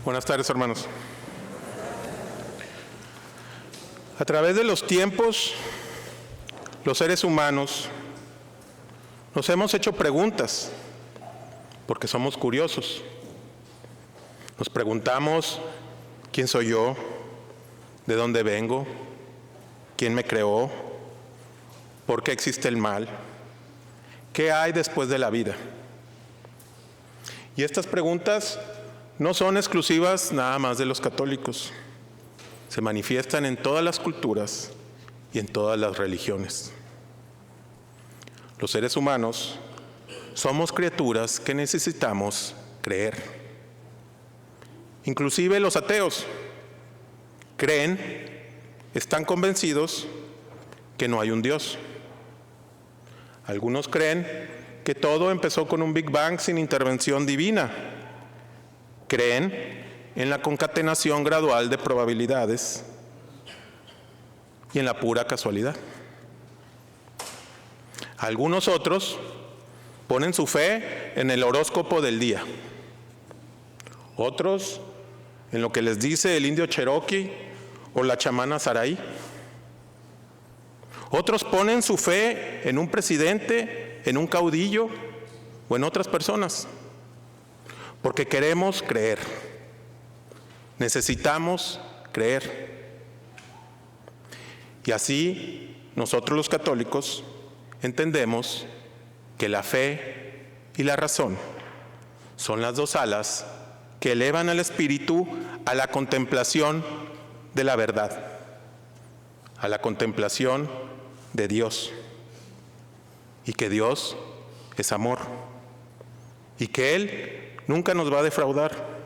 Buenas tardes, hermanos. A través de los tiempos, los seres humanos nos hemos hecho preguntas, porque somos curiosos. Nos preguntamos, ¿quién soy yo? ¿De dónde vengo? ¿Quién me creó? ¿Por qué existe el mal? ¿Qué hay después de la vida? Y estas preguntas no son exclusivas nada más de los católicos. Se manifiestan en todas las culturas y en todas las religiones. Los seres humanos somos criaturas que necesitamos creer. Inclusive los ateos creen, están convencidos que no hay un Dios. Algunos creen que todo empezó con un Big Bang sin intervención divina. Creen en la concatenación gradual de probabilidades y en la pura casualidad. Algunos otros ponen su fe en el horóscopo del día. Otros en lo que les dice el indio Cherokee o la chamana Sarai. Otros ponen su fe en un presidente, en un caudillo o en otras personas, porque queremos creer. Necesitamos creer. Y así, nosotros los católicos entendemos que la fe y la razón son las dos alas que elevan al espíritu a la contemplación de la verdad, a la contemplación de Dios, y que Dios es amor, y que Él nunca nos va a defraudar.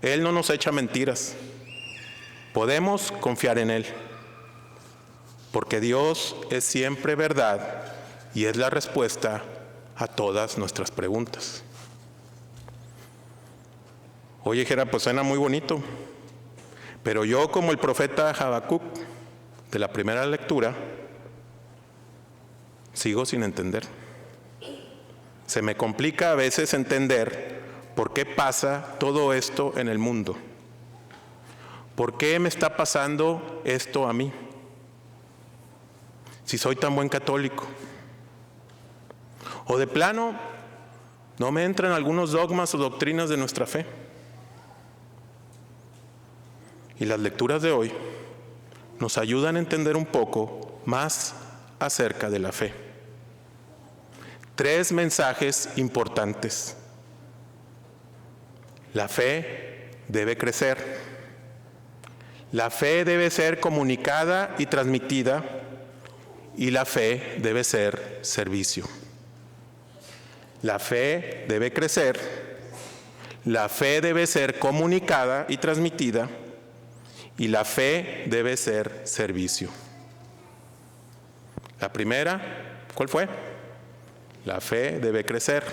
Él no nos echa mentiras. Podemos confiar en Él, porque Dios es siempre verdad y es la respuesta a todas nuestras preguntas. Oye, Jera, pues suena muy bonito, pero yo, como el profeta Habacuc de la primera lectura, sigo sin entender. Se me complica a veces entender por qué pasa todo esto en el mundo. ¿Por qué me está pasando esto a mí? Si soy tan buen católico. O de plano, no me entran algunos dogmas o doctrinas de nuestra fe. Y las lecturas de hoy nos ayudan a entender un poco más acerca de la fe. 3 mensajes importantes. La fe debe crecer. La fe debe ser comunicada y transmitida. Y la fe debe ser servicio. La fe debe crecer. La fe debe ser comunicada y transmitida. Y la fe debe ser servicio. La primera, ¿cuál fue? La fe debe crecer.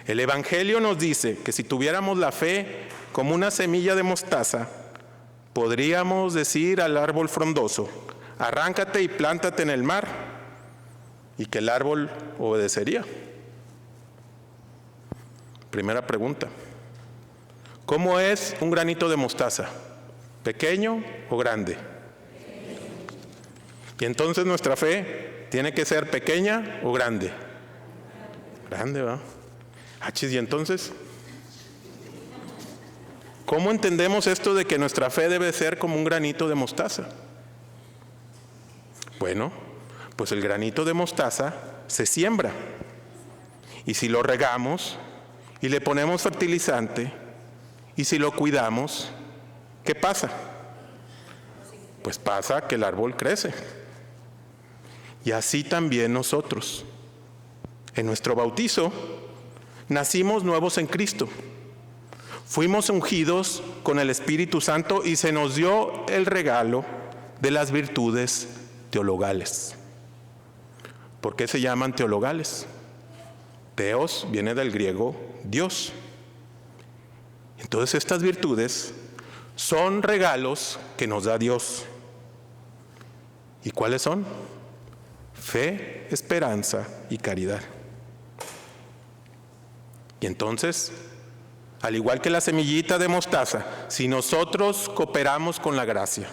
El Evangelio nos dice que si tuviéramos la fe como una semilla de mostaza, podríamos decir al árbol frondoso, arráncate y plántate en el mar, y que el árbol obedecería. Primera pregunta, ¿cómo es un granito de mostaza? ¿Pequeño o grande? Y entonces nuestra fe tiene que ser pequeña o grande. Grande, ¿va? Achis, y entonces, ¿cómo entendemos esto de que nuestra fe debe ser como un granito de mostaza? Bueno, pues el granito de mostaza se siembra. Y si lo regamos y le ponemos fertilizante y si lo cuidamos, ¿qué pasa? Pues pasa que el árbol crece. Y así también nosotros. En nuestro bautizo, nacimos nuevos en Cristo. Fuimos ungidos con el Espíritu Santo y se nos dio el regalo de las virtudes teologales. ¿Por qué se llaman teologales? Theos viene del griego Dios. Entonces estas virtudes son regalos que nos da Dios. ¿Y cuáles son? Fe, esperanza y caridad. Y entonces, al igual que la semillita de mostaza, si nosotros cooperamos con la gracia.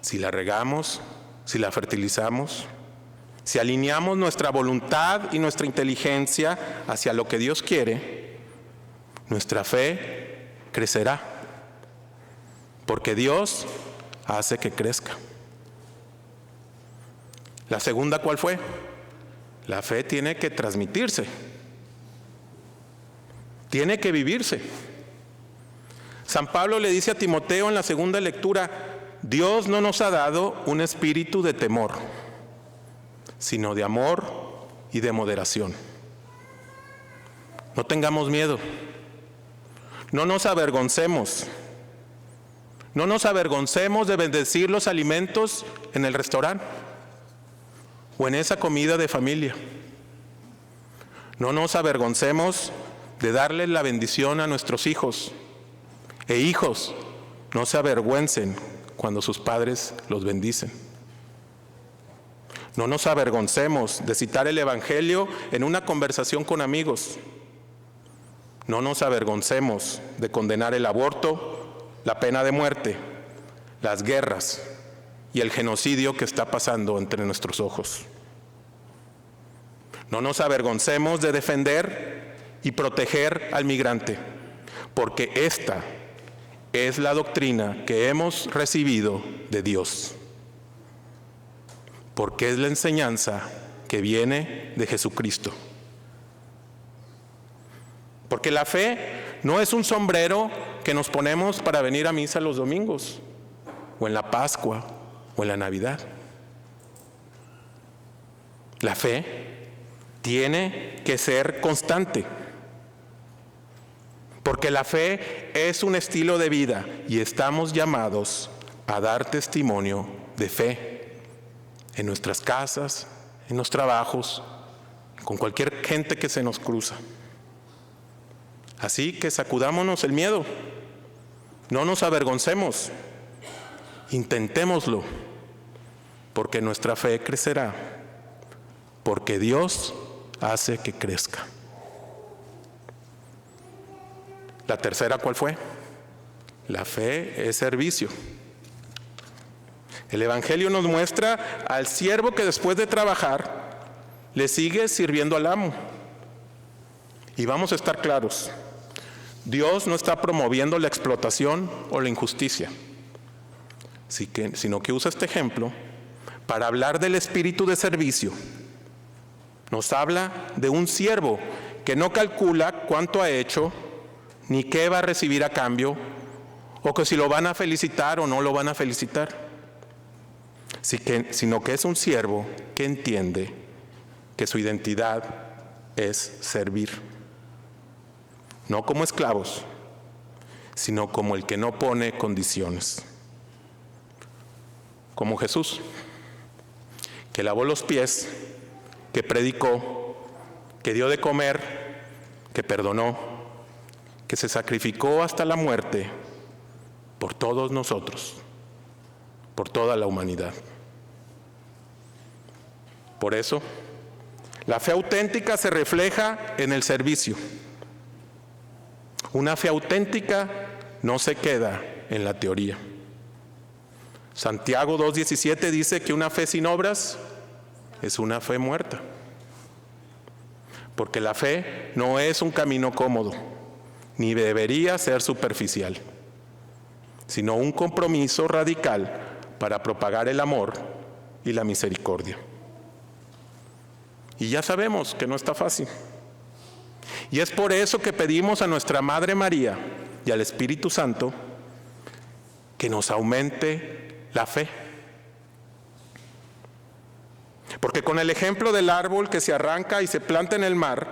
Si la regamos, si la fertilizamos, si alineamos nuestra voluntad y nuestra inteligencia hacia lo que Dios quiere, nuestra fe crecerá, porque Dios hace que crezca. La segunda, ¿cuál fue? La fe tiene que transmitirse, tiene que vivirse. San Pablo le dice a Timoteo en la segunda lectura: Dios no nos ha dado un espíritu de temor, sino de amor y de moderación. No tengamos miedo, no nos avergoncemos. No nos avergoncemos de bendecir los alimentos en el restaurante o en esa comida de familia. No nos avergoncemos de darle la bendición a nuestros hijos. E hijos, no se avergüencen cuando sus padres los bendicen. No nos avergoncemos de citar el Evangelio en una conversación con amigos. No nos avergoncemos de condenar el aborto, la pena de muerte, las guerras y el genocidio que está pasando entre nuestros ojos. No nos avergoncemos de defender y proteger al migrante, porque esta es la doctrina que hemos recibido de Dios, porque es la enseñanza que viene de Jesucristo. Porque la fe no es un sombrero que nos ponemos para venir a misa los domingos, o en la Pascua, o en la Navidad. La fe tiene que ser constante, porque la fe es un estilo de vida y estamos llamados a dar testimonio de fe en nuestras casas, en los trabajos, con cualquier gente que se nos cruza. Así que sacudámonos el miedo, no nos avergoncemos, intentémoslo, porque nuestra fe crecerá, porque Dios hace que crezca. La tercera, ¿cuál fue? La fe es servicio. El Evangelio nos muestra al siervo que después de trabajar le sigue sirviendo al amo. Y vamos a estar claros, Dios no está promoviendo la explotación o la injusticia, sino que usa este ejemplo para hablar del espíritu de servicio. Nos habla de un siervo que no calcula cuánto ha hecho, ni qué va a recibir a cambio, o que si lo van a felicitar o no lo van a felicitar, sino que es un siervo que entiende que su identidad es servir. No como esclavos, sino como el que no pone condiciones. Como Jesús, que lavó los pies, que predicó, que dio de comer, que perdonó, que se sacrificó hasta la muerte por todos nosotros, por toda la humanidad. Por eso, la fe auténtica se refleja en el servicio. Una fe auténtica no se queda en la teoría. Santiago 2:17 dice que una fe sin obras es una fe muerta. Porque la fe no es un camino cómodo, ni debería ser superficial, sino un compromiso radical para propagar el amor y la misericordia. Y ya sabemos que no está fácil. Y es por eso que pedimos a nuestra Madre María y al Espíritu Santo que nos aumente la fe. Porque con el ejemplo del árbol que se arranca y se planta en el mar,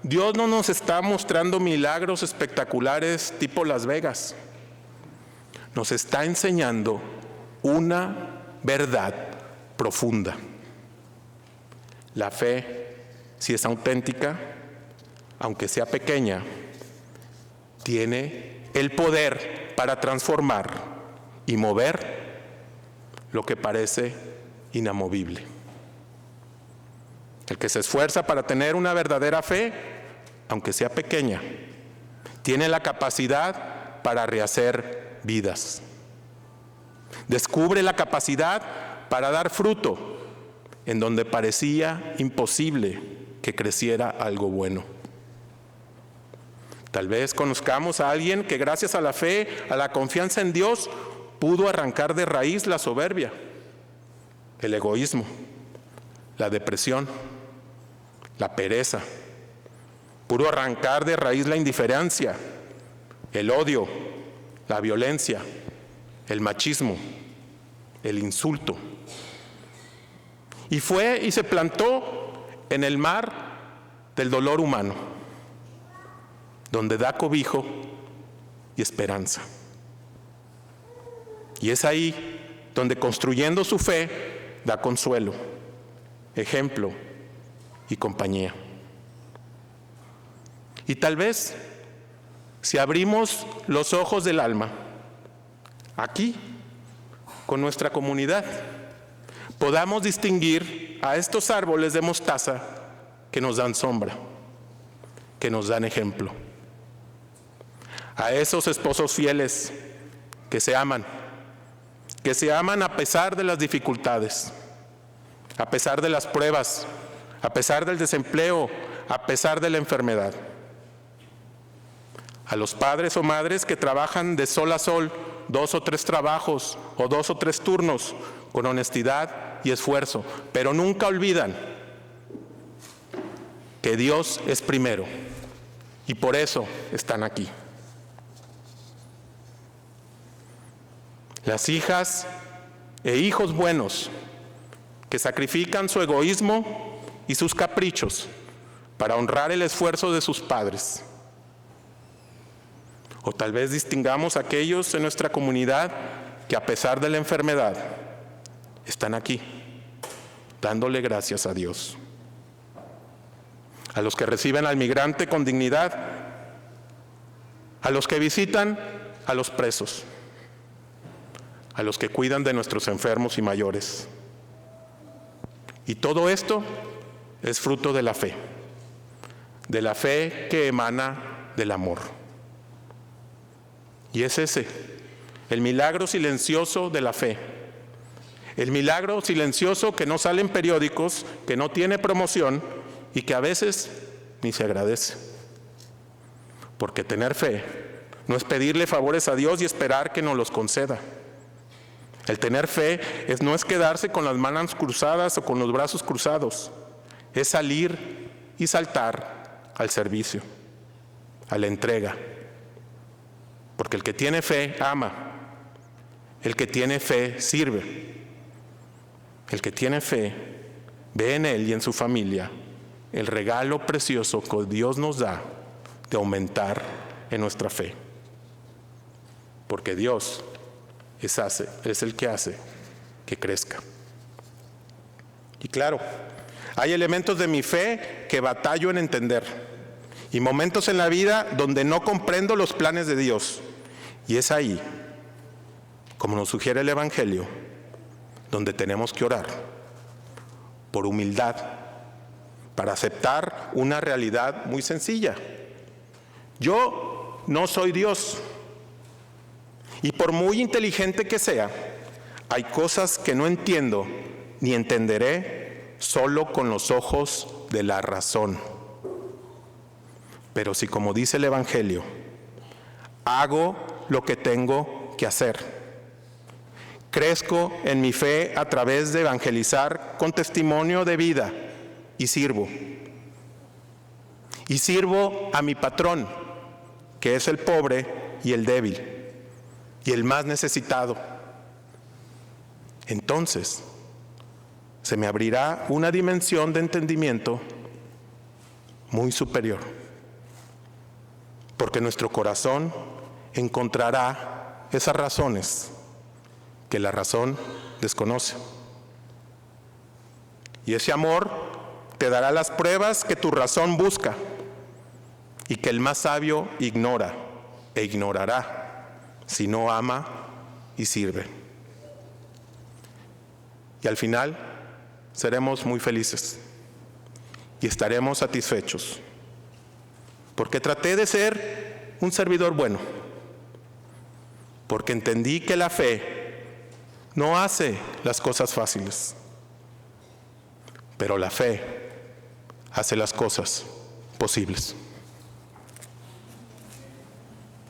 Dios no nos está mostrando milagros espectaculares tipo Las Vegas. Nos está enseñando una verdad profunda. La fe, si es auténtica, aunque sea pequeña, tiene el poder para transformar y mover lo que parece inamovible. El que se esfuerza para tener una verdadera fe, aunque sea pequeña, tiene la capacidad para rehacer vidas. Descubre la capacidad para dar fruto en donde parecía imposible que creciera algo bueno. Tal vez conozcamos a alguien que gracias a la fe, a la confianza en Dios, pudo arrancar de raíz la soberbia, el egoísmo, la depresión, la pereza. Pudo arrancar de raíz la indiferencia, el odio, la violencia, el machismo, el insulto. Y fue y se plantó en el mar del dolor humano, donde da cobijo y esperanza. Y es ahí donde, construyendo su fe, da consuelo, ejemplo y compañía. Y tal vez, si abrimos los ojos del alma, aquí, con nuestra comunidad, podamos distinguir a estos árboles de mostaza que nos dan sombra, que nos dan ejemplo. A esos esposos fieles que se aman a pesar de las dificultades, a pesar de las pruebas, a pesar del desempleo, a pesar de la enfermedad. A los padres o madres que trabajan de sol a sol, 2 o 3 trabajos o 2 o 3 turnos, con honestidad y esfuerzo, pero nunca olvidan que Dios es primero y por eso están aquí. Las hijas e hijos buenos que sacrifican su egoísmo y sus caprichos para honrar el esfuerzo de sus padres. O tal vez distingamos a aquellos en nuestra comunidad que a pesar de la enfermedad están aquí, dándole gracias a Dios. A los que reciben al migrante con dignidad, a los que visitan a los presos, a los que cuidan de nuestros enfermos y mayores. Y todo esto es fruto de la fe que emana del amor. Y es ese, el milagro silencioso de la fe. El milagro silencioso que no sale en periódicos, que no tiene promoción y que a veces ni se agradece. Porque tener fe no es pedirle favores a Dios y esperar que nos los conceda. El tener fe no es quedarse con las manos cruzadas o con los brazos cruzados. Es salir y saltar al servicio, a la entrega. Porque el que tiene fe ama. El que tiene fe sirve. El que tiene fe ve en él y en su familia el regalo precioso que Dios nos da de aumentar en nuestra fe. Porque Dios es el que hace que crezca. Y claro, hay elementos de mi fe que batallo en entender y momentos en la vida donde no comprendo los planes de Dios. Y es ahí, como nos sugiere el Evangelio, donde tenemos que orar por humildad, para aceptar una realidad muy sencilla. Yo no soy Dios. Y por muy inteligente que sea, hay cosas que no entiendo ni entenderé solo con los ojos de la razón. Pero si, como dice el Evangelio, hago lo que tengo que hacer, crezco en mi fe a través de evangelizar con testimonio de vida y sirvo. Y sirvo a mi patrón, que es el pobre y el débil y el más necesitado. Entonces, se me abrirá una dimensión de entendimiento muy superior, porque nuestro corazón encontrará esas razones que la razón desconoce. Y ese amor te dará las pruebas que tu razón busca y que el más sabio ignora e ignorará si no ama y sirve. Y al final seremos muy felices y estaremos satisfechos, porque traté de ser un servidor bueno, porque entendí que la fe no hace las cosas fáciles, pero la fe hace las cosas posibles.